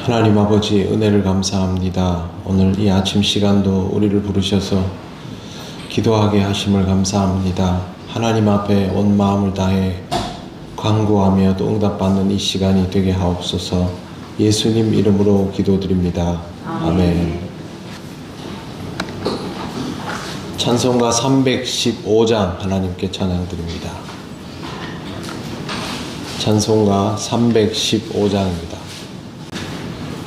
하나님 아버지, 은혜를 감사합니다. 오늘 이 아침 시간도 우리를 부르셔서 기도하게 하심을 감사합니다. 하나님 앞에 온 마음을 다해 간구하며 또 응답받는 이 시간이 되게 하옵소서. 예수님 이름으로 기도드립니다. 아멘. 찬송가 315장 하나님께 찬양드립니다. 찬송가 315장입니다.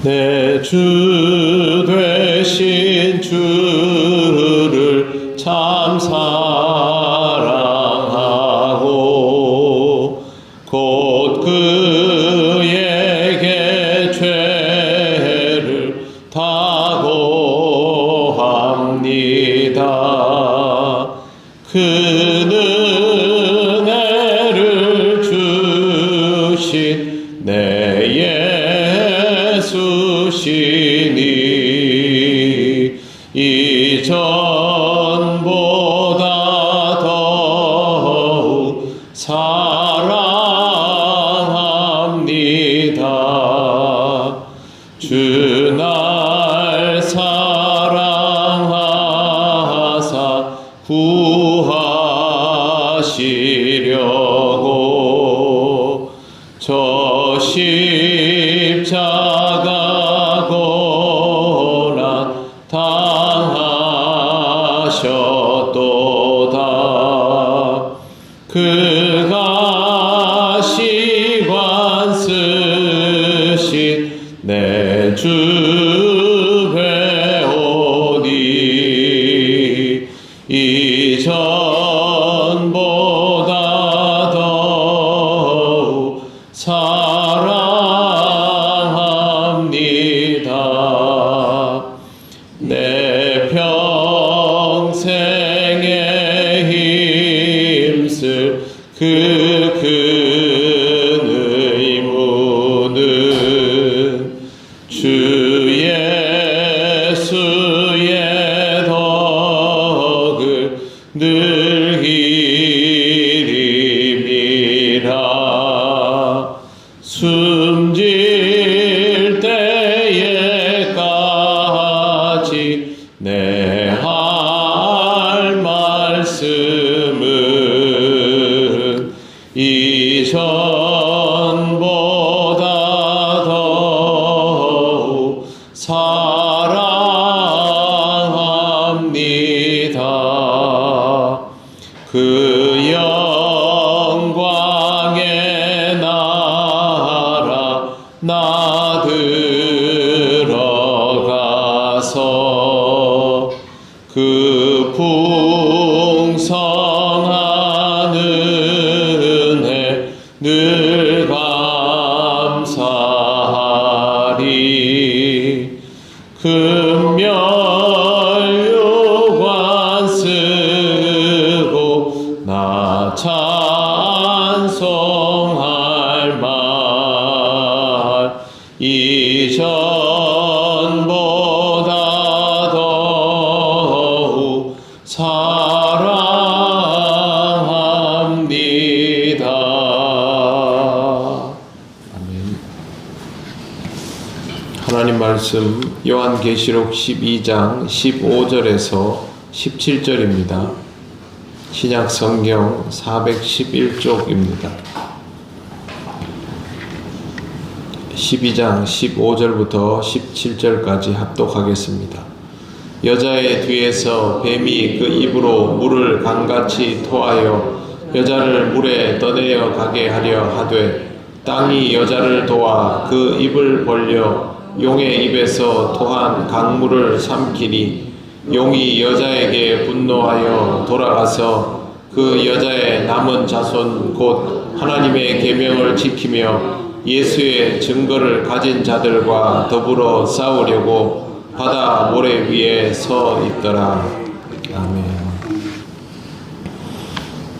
내 주 되신 주를 참 사랑하고 곧 그에게 죄를 다고합니다. 그는 은혜를 주신 내 예수시니 이전보다 더욱 사랑합니다. 주 날 사랑하사 구하시려고 저 십자가 고난 당하셨도다. 그가 시관 쓰신 내 주 배우니 이전보다 더욱 사랑합니다. 내 평생에 힘쓸 그 큰 의무는 주 예수의 덕을 늘 기림이라. 숨질 때에까지 내 할 말씀은 이전보다 더욱 사랑합니다. 그 영광의 나라 나 들어가서 그 풍성한 은혜 늘 감사하리. 금멸유관 쓰고 나 찬송할 말 이전보다 더욱 사랑합니다. 아멘. 하나님 말씀 요한계시록 12장 15절에서 17절입니다. 신약 성경 411쪽입니다. 12장 15절부터 17절까지 합독하겠습니다. 여자의 뒤에서 뱀이 그 입으로 물을 강같이 토하여 여자를 물에 떠내려 가게 하려 하되 땅이 여자를 도와 그 입을 벌려 용의 입에서 토한 강물을 삼키니 용이 여자에게 분노하여 돌아가서 그 여자의 남은 자손 곧 하나님의 계명을 지키며 예수의 증거를 가진 자들과 더불어 싸우려고 바다 모래 위에 서 있더라. 아멘.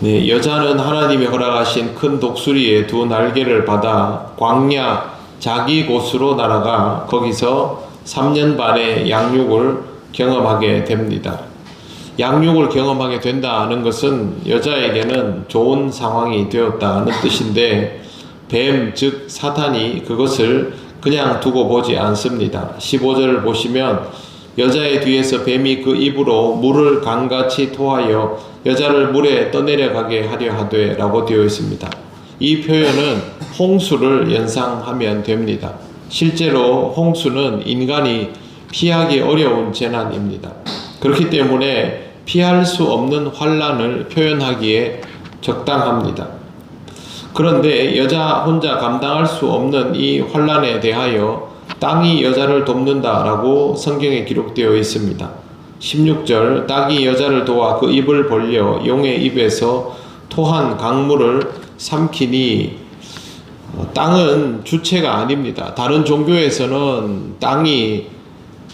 네, 여자는 하나님이 허락하신 큰 독수리의 두 날개를 받아 광야 자기 곳으로 날아가 거기서 3년 반의 양육을 경험하게 됩니다. 양육을 경험하게 된다는 것은 여자에게는 좋은 상황이 되었다는 뜻인데 뱀, 즉 사탄이 그것을 그냥 두고 보지 않습니다. 15절을 보시면 여자의 뒤에서 뱀이 그 입으로 물을 강같이 토하여 여자를 물에 떠내려가게 하려 하되 라고 되어 있습니다. 이 표현은 홍수를 연상하면 됩니다. 실제로 홍수는 인간이 피하기 어려운 재난입니다. 그렇기 때문에 피할 수 없는 환난을 표현하기에 적당합니다. 그런데 여자 혼자 감당할 수 없는 이 환난에 대하여 땅이 여자를 돕는다라고 성경에 기록되어 있습니다. 16절 땅이 여자를 도와 그 입을 벌려 용의 입에서 토한 강물을 삼키니 땅은 주체가 아닙니다. 다른 종교에서는 땅이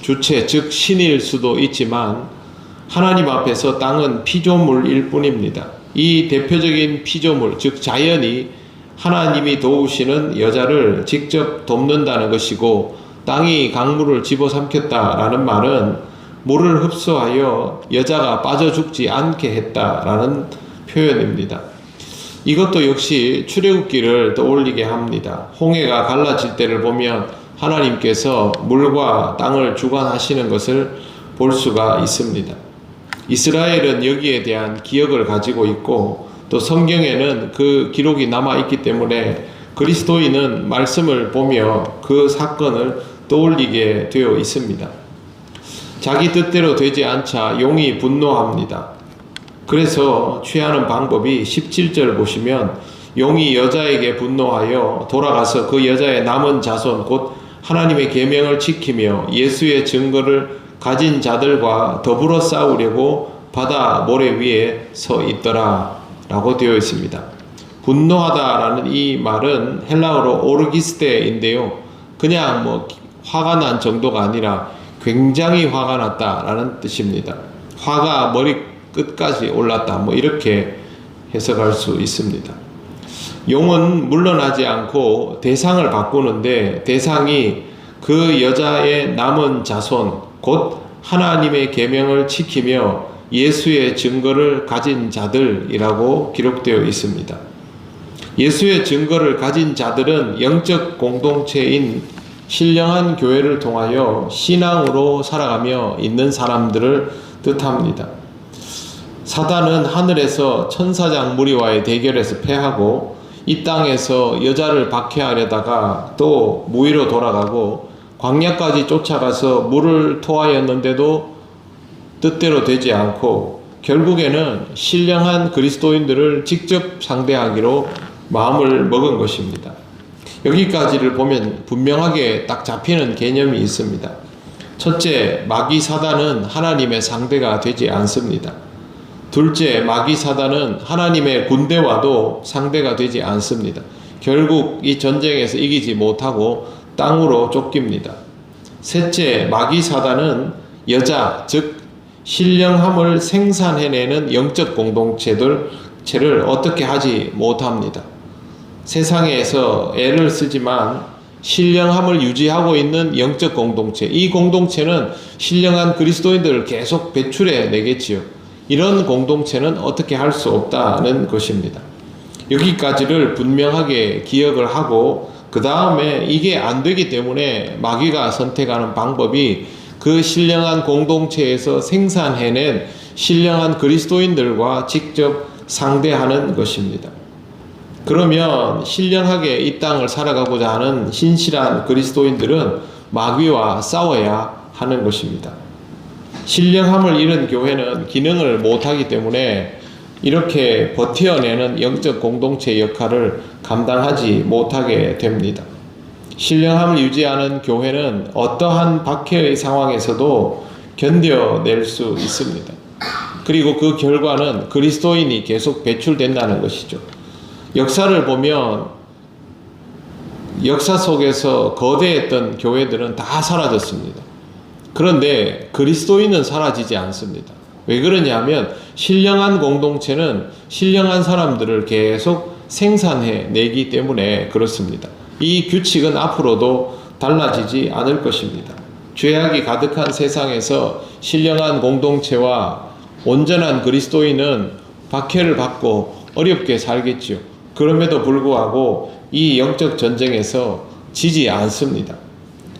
주체 즉 신일 수도 있지만 하나님 앞에서 땅은 피조물일 뿐입니다. 이 대표적인 피조물 즉 자연이 하나님이 도우시는 여자를 직접 돕는다는 것이고 땅이 강물을 집어삼켰다라는 말은 물을 흡수하여 여자가 빠져 죽지 않게 했다라는 표현입니다. 이것도 역시 출애굽기를 떠올리게 합니다. 홍해가 갈라질 때를 보면 하나님께서 물과 땅을 주관하시는 것을 볼 수가 있습니다. 이스라엘은 여기에 대한 기억을 가지고 있고 또 성경에는 그 기록이 남아있기 때문에 그리스도인은 말씀을 보며 그 사건을 떠올리게 되어 있습니다. 자기 뜻대로 되지 않자 용이 분노합니다. 그래서 취하는 방법이 17절 보시면 용이 여자에게 분노하여 돌아가서 그 여자의 남은 자손 곧 하나님의 계명을 지키며 예수의 증거를 가진 자들과 더불어 싸우려고 바다 모래 위에 서 있더라 라고 되어 있습니다. 분노하다라는 이 말은 헬라어로 오르기스테인데요. 그냥 화가 난 정도가 아니라 굉장히 화가 났다라는 뜻입니다. 화가 머리 끝까지 올랐다 이렇게 해석할 수 있습니다. 용은 물러나지 않고 대상을 바꾸는데 대상이 그 여자의 남은 자손 곧 하나님의 계명을 지키며 예수의 증거를 가진 자들이라고 기록되어 있습니다. 예수의 증거를 가진 자들은 영적 공동체인 신령한 교회를 통하여 신앙으로 살아가며 있는 사람들을 뜻합니다. 사단은 하늘에서 천사장 무리와의 대결에서 패하고 이 땅에서 여자를 박해하려다가 또 무위로 돌아가고 광야까지 쫓아가서 물을 토하였는데도 뜻대로 되지 않고 결국에는 신령한 그리스도인들을 직접 상대하기로 마음을 먹은 것입니다. 여기까지를 보면 분명하게 딱 잡히는 개념이 있습니다. 첫째, 마귀 사단은 하나님의 상대가 되지 않습니다. 둘째, 마귀 사단은 하나님의 군대와도 상대가 되지 않습니다. 결국 이 전쟁에서 이기지 못하고 땅으로 쫓깁니다. 셋째, 마귀 사단은 여자, 즉 신령함을 생산해내는 영적 공동체를 어떻게 하지 못합니다. 세상에서 애를 쓰지만 신령함을 유지하고 있는 영적 공동체, 이 공동체는 신령한 그리스도인들을 계속 배출해 내겠지요. 이런 공동체는 어떻게 할 수 없다는 것입니다. 여기까지를 분명하게 기억을 하고 그 다음에 이게 안 되기 때문에 마귀가 선택하는 방법이 그 신령한 공동체에서 생산해낸 신령한 그리스도인들과 직접 상대하는 것입니다. 그러면 신령하게 이 땅을 살아가고자 하는 신실한 그리스도인들은 마귀와 싸워야 하는 것입니다. 신령함을 잃은 교회는 기능을 못하기 때문에 이렇게 버텨내는 영적 공동체 역할을 감당하지 못하게 됩니다. 신령함을 유지하는 교회는 어떠한 박해의 상황에서도 견뎌낼 수 있습니다. 그리고 그 결과는 그리스도인이 계속 배출된다는 것이죠. 역사를 보면 역사 속에서 거대했던 교회들은 다 사라졌습니다. 그런데 그리스도인은 사라지지 않습니다. 왜 그러냐면 신령한 공동체는 신령한 사람들을 계속 생산해 내기 때문에 그렇습니다. 이 규칙은 앞으로도 달라지지 않을 것입니다. 죄악이 가득한 세상에서 신령한 공동체와 온전한 그리스도인은 박해를 받고 어렵게 살겠지요. 그럼에도 불구하고 이 영적 전쟁에서 지지 않습니다.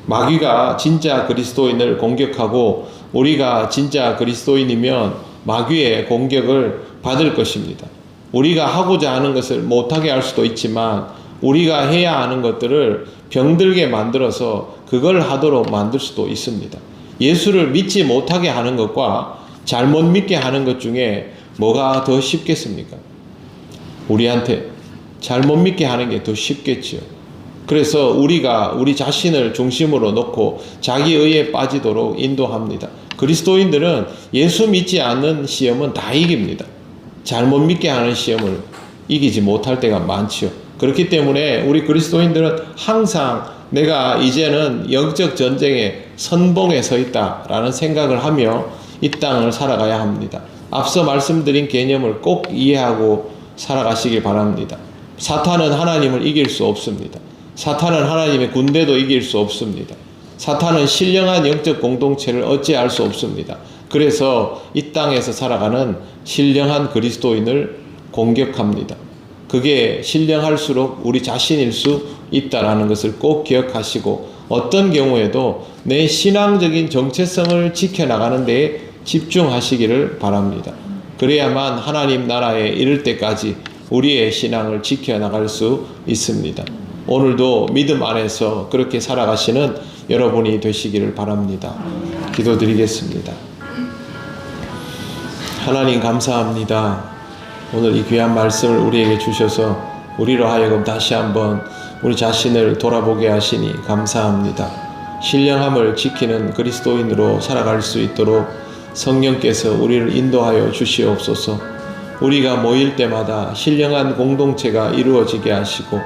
마귀가 진짜 그리스도인을 공격하고 우리가 진짜 그리스도인이면 마귀의 공격을 받을 것입니다. 우리가 하고자 하는 것을 못하게 할 수도 있지만 우리가 해야 하는 것들을 병들게 만들어서 그걸 하도록 만들 수도 있습니다. 예수를 믿지 못하게 하는 것과 잘못 믿게 하는 것 중에 뭐가 더 쉽겠습니까? 우리한테 잘못 믿게 하는 게 더 쉽겠지요. 그래서 우리가 우리 자신을 중심으로 놓고 자기 의에 빠지도록 인도합니다. 그리스도인들은 예수 믿지 않는 시험은 다 이깁니다. 잘못 믿게 하는 시험을 이기지 못할 때가 많지요. 그렇기 때문에 우리 그리스도인들은 항상 내가 이제는 영적 전쟁의 선봉에 서 있다라는 생각을 하며 이 땅을 살아가야 합니다. 앞서 말씀드린 개념을 꼭 이해하고 살아가시길 바랍니다. 사탄은 하나님을 이길 수 없습니다. 사탄은 하나님의 군대도 이길 수 없습니다. 사탄은 신령한 영적 공동체를 어찌할 수 없습니다. 그래서 이 땅에서 살아가는 신령한 그리스도인을 공격합니다. 그게 신령할수록 우리 자신일 수 있다는 것을 꼭 기억하시고 어떤 경우에도 내 신앙적인 정체성을 지켜나가는 데에 집중하시기를 바랍니다. 그래야만 하나님 나라에 이를 때까지 우리의 신앙을 지켜나갈 수 있습니다. 오늘도 믿음 안에서 그렇게 살아가시는 여러분이 되시기를 바랍니다. 기도드리겠습니다. 하나님 감사합니다. 오늘 이 귀한 말씀을 우리에게 주셔서 우리로 하여금 다시 한번 우리 자신을 돌아보게 하시니 감사합니다. 신령함을 지키는 그리스도인으로 살아갈 수 있도록 성령께서 우리를 인도하여 주시옵소서. 우리가 모일 때마다 신령한 공동체가 이루어지게 하시고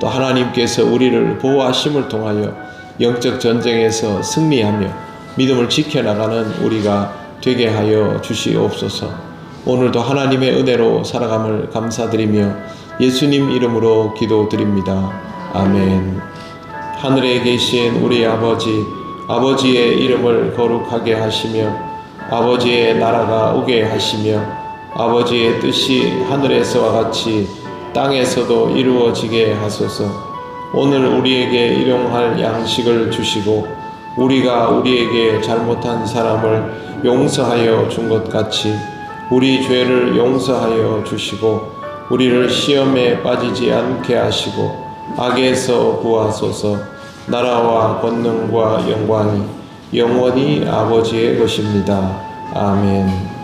또 하나님께서 우리를 보호하심을 통하여 영적 전쟁에서 승리하며 믿음을 지켜나가는 우리가 되게 하여 주시옵소서. 오늘도 하나님의 은혜로 살아감을 감사드리며 예수님 이름으로 기도드립니다. 아멘. 하늘에 계신 우리 아버지의 이름을 거룩하게 하시며 아버지의 나라가 오게 하시며 아버지의 뜻이 하늘에서와 같이 땅에서도 이루어지게 하소서. 오늘 우리에게 일용할 양식을 주시고 우리가 우리에게 잘못한 사람을 용서하여 준 것 같이 우리 죄를 용서하여 주시고 우리를 시험에 빠지지 않게 하시고 악에서 구하소서. 나라와 권능과 영광이 영원히 아버지의 것입니다. 아멘.